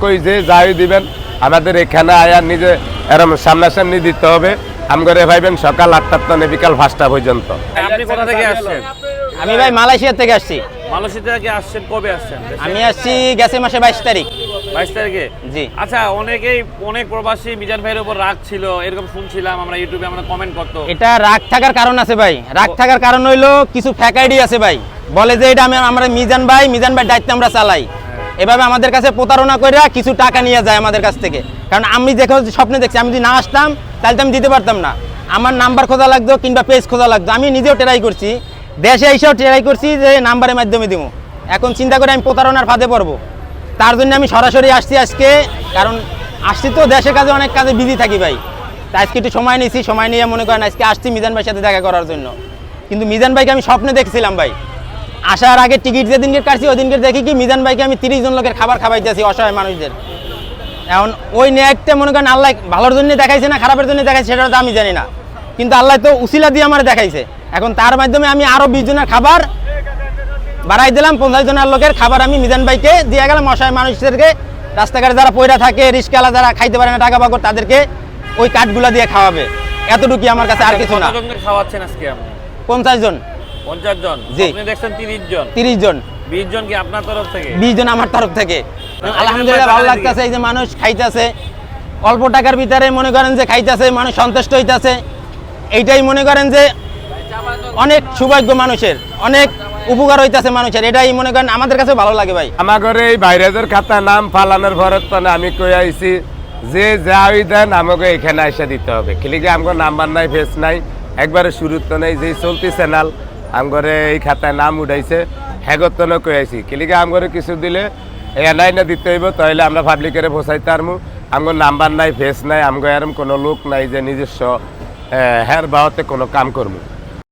কই যে যাই দিবেন আমাদের এখানে আয়া নিজে এরকম সামনাসামনি দিতে হবে। আমগরে ভাইবেন সকাল 8টা থেকে বিকাল 5টা পর্যন্ত। আপনি কোথা থেকে আসছেন? আমি ভাই মালয়েশিয়া থেকে আসছি। মালয়েশিয়া থেকে আসছেন, কবে আসছেন? আমি আসছি গেছে মাসে 22 তারিখ। 22 তারিখে? জি। আচ্ছা, অনেক প্রবাসী মিজান ভাইয়ের উপর রাগ ছিল এরকম শুনছিলাম আমরা, ইউটিউবে আমরা কমেন্ট করতো। এটা রাগ থাকার কারণ আছে ভাই, রাগ থাকার কারণ হইলো কিছু ফেক আইডি আছে ভাই, বলে যে এটা আমরা মিজান ভাই দায়িত্ব আমরা চালাই। এভাবে আমাদের কাছে প্রতারণা করে কিছু টাকা নিয়ে যায় আমাদের কাছ থেকে। কারণ আমি স্বপ্নে দেখছি, আমি যদি না আসতাম তাহলে তো আমি দিতে পারতাম না। আমার নাম্বার খোঁজা লাগতো কিংবা পেজ খোঁজা লাগতো। আমি নিজেও ট্রাই করছি, দেশে এসেও ট্রাই করছি যে নাম্বারের মাধ্যমে দিব। এখন চিন্তা করে আমি প্রতারণার ফাঁদে পড়বো, তার জন্য আমি সরাসরি আসছি আজকে। কারণ আসছি তো দেশের কাজে, অনেক কাজে বিজি থাকি ভাই। তা আজকে একটু সময় নিয়েছি, সময় নিয়ে মনে করেন আজকে আসছি মিজান ভাইয়ের সাথে দেখা করার জন্য। কিন্তু মিজান ভাইকে আমি স্বপ্নে দেখছিলাম ভাই। আসার আগে টিকিট যেদিনকে কাটছি ওই দিনকে দেখি কি মিজান ভাইকে আমি 30 জন লোকের খাবার খাওয়াইতেছি, অসহায় মানুষদের। এখন ওই নেটটা মনে করেন আল্লাহ ভালোর জন্য দেখাইছে না খারাপের জন্য দেখাইছে সেটা তো আমি জানি না, কিন্তু আল্লাহ তো উসিলা দিয়ে আমার দেখাইছে। এখন তার মাধ্যমে আমি আরো 20 জনের খাবার বাড়াই দিলাম, 50 জনের লোকের খাবার আমি মিজান ভাইকে দিয়ে গেলাম। অসহায় মানুষদেরকে, রাস্তাঘাটে যারা পয়রা থাকে, রিস্কাওয়ালা যারা খাইতে পারে না টাকা পাকড়, তাদেরকে ওই কার্ডগুলা দিয়ে খাওয়াবে। এতটুকুই আমার কাছে, আর কিছু না। কতজনকে খাওয়াচ্ছেন আজকে আপনি? 50 জন। 50 জন? জি। আপনি দেখছেন 30 জন? 30 জন। 20 জন কি আপনার তরফ থেকে? 20 জন আমার তরফ থেকে। আলহামদুলিল্লাহ ভালো লাগতেছে, এই যে মানুষ খাইতেছে অল্প টাকার ভিতরে, মনে করেন যে খাইতেছে, মানুষ সন্তুষ্ট হইতেছে। এইটাই মনে করেন যে অনেক সৌভাগ্য মানুষের, অনেক উপকার হইতেছে মানুষের, এটাই মনে করেন আমাদের কাছে ভালো লাগে ভাই। আমার ঘরে এই বাইরেদের খাতা নাম ফালানোর ভরতনে আমি কই আইছি যে যাই দেন আমাকে এখানে এসে দিতে হবে। ক্লিকে আমার নাম্বার নাই, ফেস নাই, একবারে শুরুতে নেই। যে চলতি চ্যানেল আমগরে এই খাতায় নাম উঠাইছে হেগতনে কই আইছি ক্লিকে আমগরে কিছু দিলে এনাই না দিতে হইব, তাহলে আমরা পাবলিকের পৌঁছাইতে পারবো। আমার নাম্বার নাই, ফেস নাই, আমগো এরম কোনো লোক নাই যে নিজস্ব হের বাহতে কোনো কাম করবো।